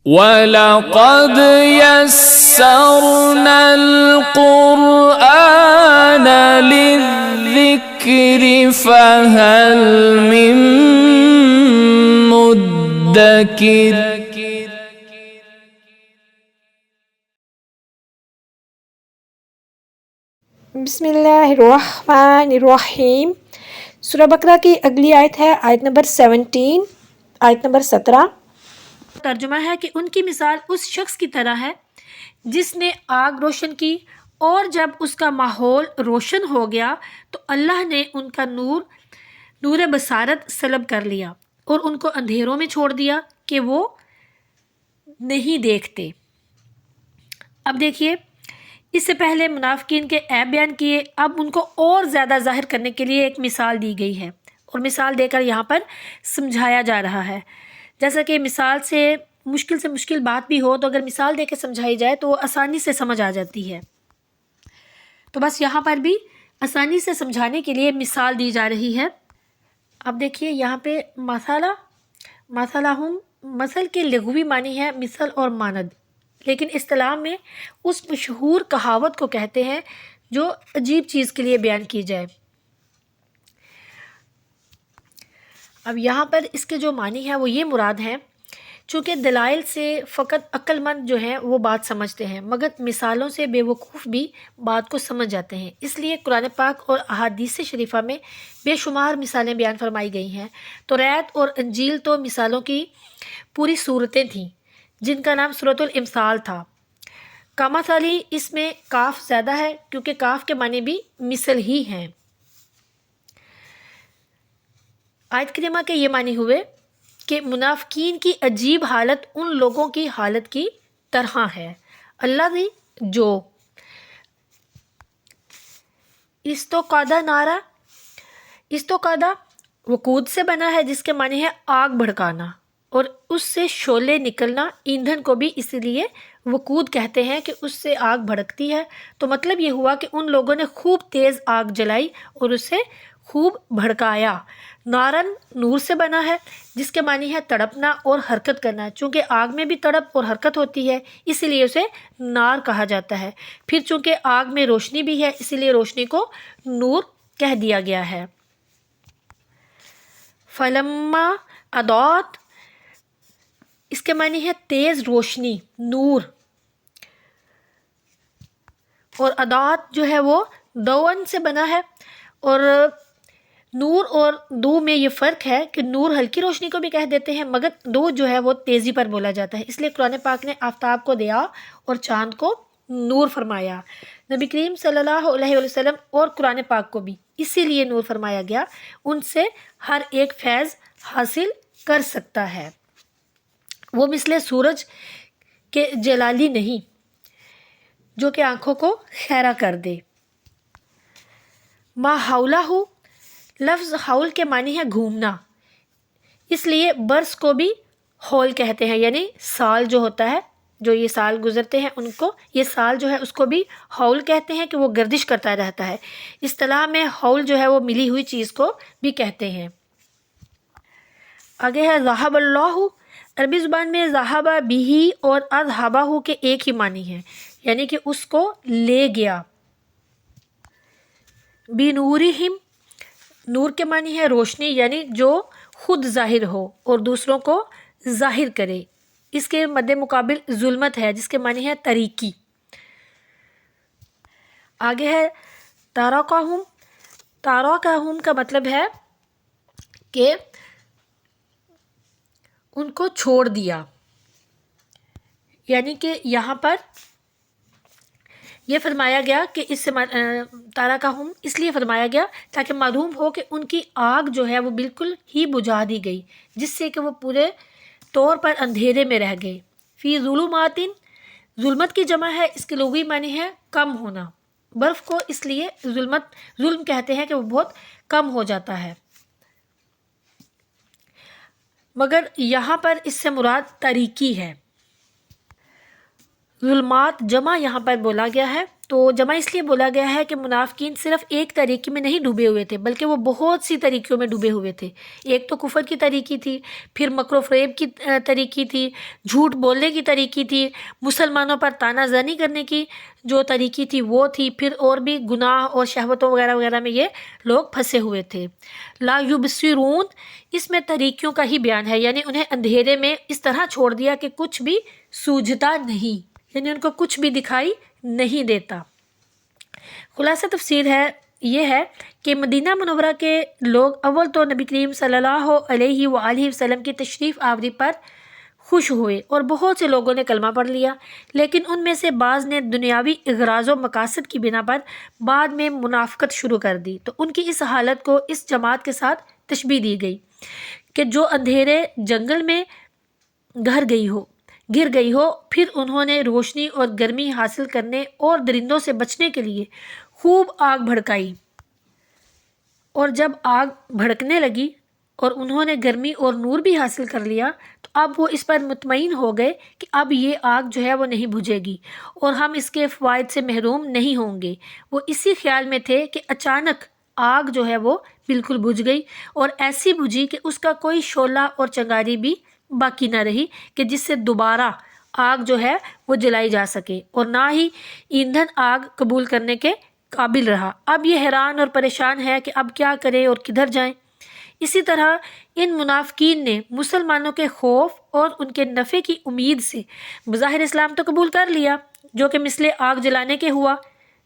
وَلَقَدْ يَسَّرْنَا الْقُرْآنَ لِلذِّكْرِ فَهَلْ مِن مُّدَّكِرٍ۔ بسم اللہ الرحمن الرحیم۔ سورہ بقرہ کی اگلی آیت ہے آیت نمبر 17، آیت نمبر 17۔ ترجمہ ہے کہ ان کی مثال اس شخص کی طرح ہے جس نے آگ روشن کی، اور جب اس کا ماحول روشن ہو گیا تو اللہ نے ان کا نور بصارت سلب کر لیا اور ان کو اندھیروں میں چھوڑ دیا کہ وہ نہیں دیکھتے۔ اب دیکھیے، اس سے پہلے منافقین کے عیب بیان کیے، اب ان کو اور زیادہ ظاہر کرنے کے لیے ایک مثال دی گئی ہے، اور مثال دے کر یہاں پر سمجھایا جا رہا ہے۔ جیسا کہ مثال سے مشکل بات بھی ہو تو اگر مثال دے کے سمجھائی جائے تو وہ آسانی سے سمجھ آ جاتی ہے، تو بس یہاں پر بھی آسانی سے سمجھانے کے لیے مثال دی جا رہی ہے۔ اب دیکھیے یہاں پہ مثلہم، مثل کے لغوی معنی ہے مثل اور مانند، لیکن اصطلاح میں اس مشہور کہاوت کو کہتے ہیں جو عجیب چیز کے لیے بیان کی جائے۔ اب یہاں پر اس کے جو معنی ہے وہ یہ مراد ہیں، چونکہ دلائل سے فقط عقل مند جو ہیں وہ بات سمجھتے ہیں، مگر مثالوں سے بے وقوف بھی بات کو سمجھ جاتے ہیں۔ اس لیے قرآن پاک اور احادیث شریفہ میں بے شمار مثالیں بیان فرمائی گئی ہیں۔ توریت اور انجیل تو مثالوں کی پوری صورتیں تھیں جن کا نام سورۃ الامثال تھا۔ کمثلی، اس میں کاف زیادہ ہے کیونکہ کاف کے معنی بھی مثل ہی ہیں۔ آیت کریمہ کے یہ معنی ہوئے کہ منافقین کی عجیب حالت ان لوگوں کی حالت کی طرح ہے۔ الذی، جو استوقدہ نارا، استوقدہ وقود سے بنا ہے جس کے معنی ہے آگ بھڑکانا، اور اس سے شعلے نکلنا، ایندھن کو بھی اسی لیے وقود کہتے ہیں کہ اس سے آگ بھڑکتی ہے۔ تو مطلب یہ ہوا کہ ان لوگوں نے خوب تیز آگ جلائی اور اسے خوب بھڑکایا۔ نارن، نور سے بنا ہے جس کے معنی ہے تڑپنا اور حرکت کرنا، چونکہ آگ میں بھی تڑپ اور حرکت ہوتی ہے اسی لیے اسے نار کہا جاتا ہے۔ پھر چونکہ آگ میں روشنی بھی ہے اسی لیے روشنی کو نور کہہ دیا گیا ہے۔ فلما اضاءت، اس کے معنی ہے تیز روشنی، نور، اور اضاءت جو ہے وہ دون سے بنا ہے، اور نور اور دو میں یہ فرق ہے کہ نور ہلکی روشنی کو بھی کہہ دیتے ہیں مگر دو جو ہے وہ تیزی پر بولا جاتا ہے، اس لیے قرآن پاک نے آفتاب کو دیا اور چاند کو نور فرمایا۔ نبی کریم صلی اللہ علیہ وسلم اور قرآن پاک کو بھی اسی لیے نور فرمایا گیا، ان سے ہر ایک فیض حاصل کر سکتا ہے۔ وہ مثل سورج کے جلالی نہیں جو کہ آنکھوں کو خیرہ کر دے۔ ما حولہ، لفظ حول کے معنی ہے گھومنا، اس لیے برس کو بھی حول کہتے ہیں، یعنی سال جو ہوتا ہے، جو یہ سال گزرتے ہیں ان کو یہ سال جو ہے اس کو بھی حول کہتے ہیں کہ وہ گردش کرتا رہتا ہے۔ اصطلاح میں حول جو ہے وہ ملی ہوئی چیز کو بھی کہتے ہیں۔ آگے ہے ذہب اللہ، عربی زبان میں ذہب بہ اور اذہبہ کے ایک ہی معنی ہے، یعنی کہ اس کو لے گیا۔ بنورہم، نور کے معنی ہے روشنی، یعنی جو خود ظاہر ہو اور دوسروں کو ظاہر کرے۔ اس کے مد مقابل ظلمت ہے جس کے معنی ہے تاریکی۔ آگے ہے تارکہم، تارکہم کا مطلب ہے کہ ان کو چھوڑ دیا، یعنی کہ یہاں پر یہ فرمایا گیا کہ اس سے تارکہم اس لیے فرمایا گیا تاکہ معلوم ہو کہ ان کی آگ جو ہے وہ بالکل ہی بجھا دی گئی، جس سے کہ وہ پورے طور پر اندھیرے میں رہ گئے۔ فی ظلمات، ظلمت کی جمع ہے، اس کے لغوی معنی ہے کم ہونا۔ برف کو اس لیے ظلم کہتے ہیں کہ وہ بہت کم ہو جاتا ہے، مگر یہاں پر اس سے مراد تاریکی ہے۔ ظلمات جمع یہاں پر بولا گیا ہے تو جمع اس لیے بولا گیا ہے کہ منافقین صرف ایک طریقے میں نہیں ڈوبے ہوئے تھے، بلکہ وہ بہت سی طریقوں میں ڈوبے ہوئے تھے۔ ایک تو کفر کی طریقی تھی، پھر مکر و فریب کی طریقی تھی، جھوٹ بولنے کی طریقی تھی، مسلمانوں پر تانا زنی کرنے کی جو طریقی تھی وہ تھی، پھر اور بھی گناہ اور شہوتوں وغیرہ وغیرہ میں یہ لوگ پھنسے ہوئے تھے۔ لا یبصرون، اس میں طریقوں کا ہی بیان ہے، یعنی انہیں اندھیرے میں اس طرح چھوڑ دیا کہ کچھ بھی سوجھتا نہیں، یعنی ان کو کچھ بھی دکھائی نہیں دیتا۔ خلاصہ تفسیر ہے یہ ہے کہ مدینہ منورہ کے لوگ اول تو نبی کریم صلی اللہ علیہ وآلہ وسلم کی تشریف آوری پر خوش ہوئے اور بہت سے لوگوں نے کلمہ پڑھ لیا، لیکن ان میں سے بعض نے دنیاوی اغراض و مقاصد کی بنا پر بعد میں منافقت شروع کر دی۔ تو ان کی اس حالت کو اس جماعت کے ساتھ تشبیہ دی گئی کہ جو اندھیرے جنگل میں گر گئی ہو، پھر انہوں نے روشنی اور گرمی حاصل کرنے اور درندوں سے بچنے کے لیے خوب آگ بھڑکائی، اور جب آگ بھڑکنے لگی اور انہوں نے گرمی اور نور بھی حاصل کر لیا تو اب وہ اس پر مطمئن ہو گئے کہ اب یہ آگ جو ہے وہ نہیں بجھے گی اور ہم اس کے فوائد سے محروم نہیں ہوں گے۔ وہ اسی خیال میں تھے کہ اچانک آگ جو ہے وہ بالکل بجھ گئی، اور ایسی بجھی کہ اس کا کوئی شعلہ اور چنگاری بھی باقی نہ رہی کہ جس سے دوبارہ آگ جو ہے وہ جلائی جا سکے، اور نہ ہی ایندھن آگ قبول کرنے کے قابل رہا۔ اب یہ حیران اور پریشان ہے کہ اب کیا کریں اور کدھر جائیں۔ اسی طرح ان منافقین نے مسلمانوں کے خوف اور ان کے نفع کی امید سے بظاہر اسلام تو قبول کر لیا، جو کہ مثل آگ جلانے کے ہوا،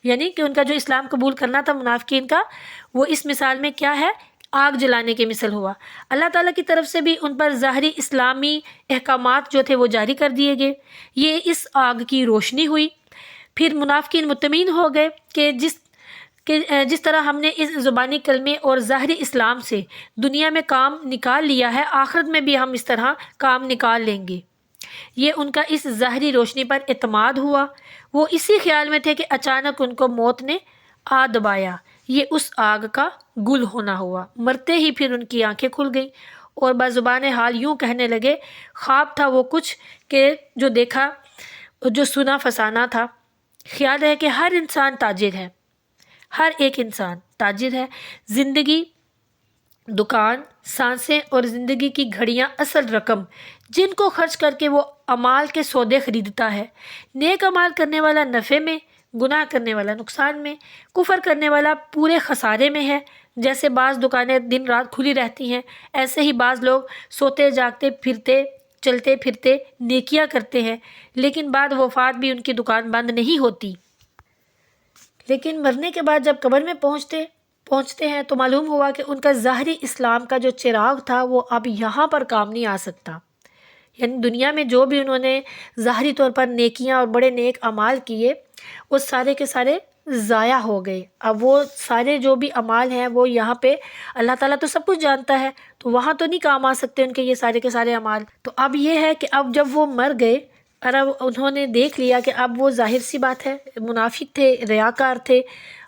یعنی کہ ان کا جو اسلام قبول کرنا تھا منافقین کا، وہ اس مثال میں کیا ہے؟ آگ جلانے کے مثل ہوا۔ اللہ تعالیٰ کی طرف سے بھی ان پر ظاہری اسلامی احکامات جو تھے وہ جاری کر دیے گئے، یہ اس آگ کی روشنی ہوئی۔ پھر منافقین مطمئن ہو گئے کہ جس طرح ہم نے اس زبانی کلمے اور ظاہری اسلام سے دنیا میں کام نکال لیا ہے، آخرت میں بھی ہم اس طرح کام نکال لیں گے۔ یہ ان کا اس ظاہری روشنی پر اعتماد ہوا۔ وہ اسی خیال میں تھے کہ اچانک ان کو موت نے آ دبایا، یہ اس آگ کا گل ہونا ہوا۔ مرتے ہی پھر ان کی آنکھیں کھل گئیں اور بزبان حال یوں کہنے لگے، خواب تھا وہ کچھ کہ جو دیکھا جو سنا فسانہ تھا۔ خیال ہے کہ ہر انسان تاجر ہے، ہر ایک انسان تاجر ہے۔ زندگی دکان، سانسیں اور زندگی کی گھڑیاں اصل رقم جن کو خرچ کر کے وہ اعمال کے سودے خریدتا ہے۔ نیک اعمال کرنے والا نفع میں، گناہ کرنے والا نقصان میں، کفر کرنے والا پورے خسارے میں ہے۔ جیسے بعض دکانیں دن رات کھلی رہتی ہیں، ایسے ہی بعض لوگ سوتے جاگتے پھرتے چلتے پھرتے نیکیاں کرتے ہیں، لیکن بعد وفات بھی ان کی دکان بند نہیں ہوتی۔ لیکن مرنے کے بعد جب قبر میں پہنچتے ہیں تو معلوم ہوا کہ ان کا ظاہری اسلام کا جو چراغ تھا وہ اب یہاں پر کام نہیں آ سکتا، یعنی دنیا میں جو بھی انہوں نے ظاہری طور پر نیکیاں اور بڑے نیک اعمال کیے وہ سارے کے سارے ضائع ہو گئے۔ اب وہ سارے جو بھی اعمال ہیں وہ یہاں پہ اللہ تعالیٰ تو سب کچھ جانتا ہے، تو وہاں تو نہیں کام آ سکتے ان کے یہ سارے کے سارے اعمال۔ تو اب یہ ہے کہ اب جب وہ مر گئے اور اب انہوں نے دیکھ لیا کہ اب وہ ظاہر سی بات ہے منافق تھے، ریاکار تھے،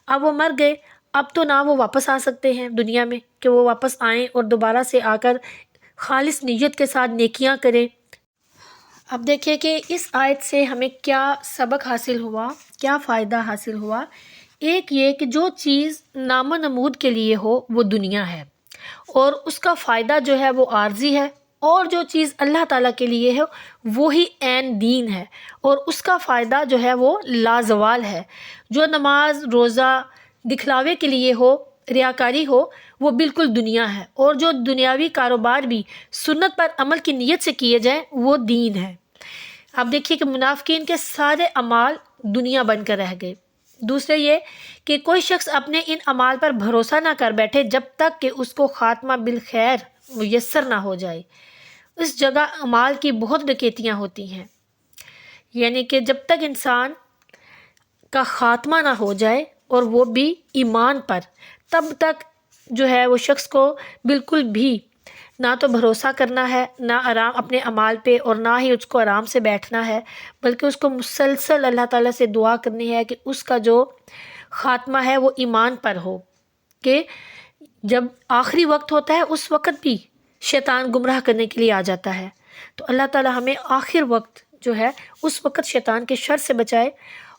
اب وہ مر گئے، اب تو نہ وہ واپس آ سکتے ہیں دنیا میں کہ وہ واپس آئیں اور دوبارہ سے آ کر خالص نیت کے ساتھ نیکیاں کریں۔ اب دیکھیں کہ اس آیت سے ہمیں کیا سبق حاصل ہوا، کیا فائدہ حاصل ہوا۔ ایک یہ کہ جو چیز نام و نمود کے لیے ہو وہ دنیا ہے، اور اس کا فائدہ جو ہے وہ عارضی ہے، اور جو چیز اللہ تعالیٰ کے لیے ہے وہی عین دین ہے، اور اس کا فائدہ جو ہے وہ لازوال ہے۔ جو نماز روزہ دکھلاوے کے لیے ہو، ریاکاری ہو، وہ بالکل دنیا ہے، اور جو دنیاوی کاروبار بھی سنت پر عمل کی نیت سے کیے جائیں وہ دین ہے۔ اب دیکھیے کہ منافقین کے سارے اعمال دنیا بن کر رہ گئے۔ دوسرے یہ کہ کوئی شخص اپنے ان اعمال پر بھروسہ نہ کر بیٹھے جب تک کہ اس کو خاتمہ بالخیر میسر نہ ہو جائے۔ اس جگہ اعمال کی بہت ڈکیتیاں ہوتی ہیں، یعنی کہ جب تک انسان کا خاتمہ نہ ہو جائے اور وہ بھی ایمان پر، تب تک جو ہے وہ شخص کو بالکل بھی نہ تو بھروسہ کرنا ہے، نہ آرام اپنے اعمال پہ، اور نہ ہی اس کو آرام سے بیٹھنا ہے، بلکہ اس کو مسلسل اللہ تعالیٰ سے دعا کرنی ہے کہ اس کا جو خاتمہ ہے وہ ایمان پر ہو، کہ جب آخری وقت ہوتا ہے اس وقت بھی شیطان گمراہ کرنے کے لیے آ جاتا ہے۔ تو اللہ تعالیٰ ہمیں آخر وقت جو ہے اس وقت شیطان کے شر سے بچائے،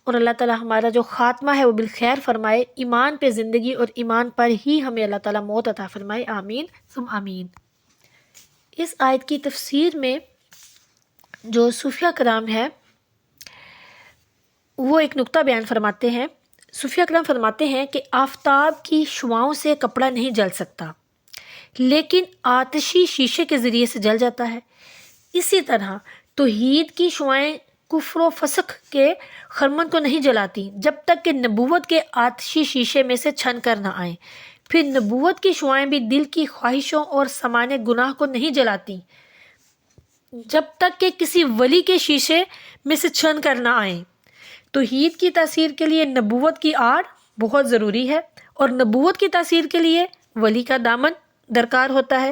اور اللہ تعالیٰ ہمارا جو خاتمہ ہے وہ بالخیر فرمائے، ایمان پہ زندگی اور ایمان پر ہی ہمیں اللہ تعالیٰ موت عطا فرمائے، آمین ثم آمین۔ اس آیت کی تفسیر میں جو صوفیہ کرام ہے وہ ایک نقطہ بیان فرماتے ہیں۔ صوفیہ کرام فرماتے ہیں کہ آفتاب کی شعاؤں سے کپڑا نہیں جل سکتا، لیکن آتشی شیشے کے ذریعے سے جل جاتا ہے۔ اسی طرح توحید کی شعائیں کفر و فسق کے خرمن کو نہیں جلاتی جب تک کہ نبوت کے آتشی شیشے میں سے چھن کر نہ آئیں۔ پھر نبوت کی شعائیں بھی دل کی خواہشوں اور سامان گناہ کو نہیں جلاتی جب تک کہ کسی ولی کے شیشے میں سے چھن کر نہ آئیں۔ توحید کی تاثیر کے لیے نبوت کی آڑ بہت ضروری ہے، اور نبوت کی تاثیر کے لیے ولی کا دامن درکار ہوتا ہے۔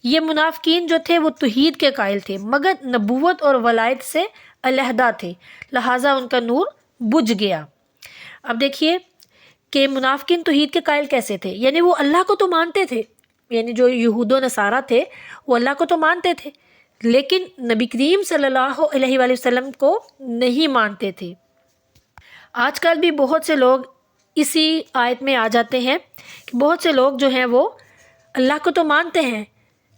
یہ منافقین جو تھے وہ توحید کے قائل تھے مگر نبوت اور ولایت سے علیحدہ تھے، لہٰذا ان کا نور بجھ گیا۔ اب دیکھیے کہ منافقین توحید کے قائل کیسے تھے، یعنی وہ اللہ کو تو مانتے تھے، یعنی جو یہود و نصارہ تھے وہ اللہ کو تو مانتے تھے لیکن نبی کریم صلی اللہ علیہ وآلہ وسلم کو نہیں مانتے تھے۔ آج کل بھی بہت سے لوگ اسی آیت میں آ جاتے ہیں کہ بہت سے لوگ جو ہیں وہ اللہ کو تو مانتے ہیں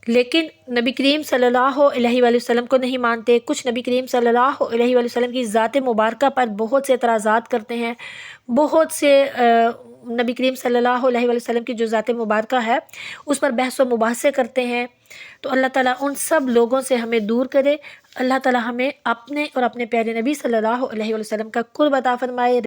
لیکن نبی کریم صلی اللہ علیہ وآلہ وسلم کو نہیں مانتے۔ کچھ نبی کریم صلی اللہ علیہ وآلہ وسلم کی ذات مبارکہ پر بہت سے اعتراضات کرتے ہیں، بہت سے نبی کریم صلی اللہ علیہ وآلہ وسلم کی جو ذات مبارکہ ہے اس پر بحث و مباحثے کرتے ہیں۔ تو اللہ تعالیٰ ان سب لوگوں سے ہمیں دور کرے، اللہ تعالیٰ ہمیں اپنے اور اپنے پیارے نبی صلی اللہ علیہ وآلہ وسلم کا قرب عطا فرمائے۔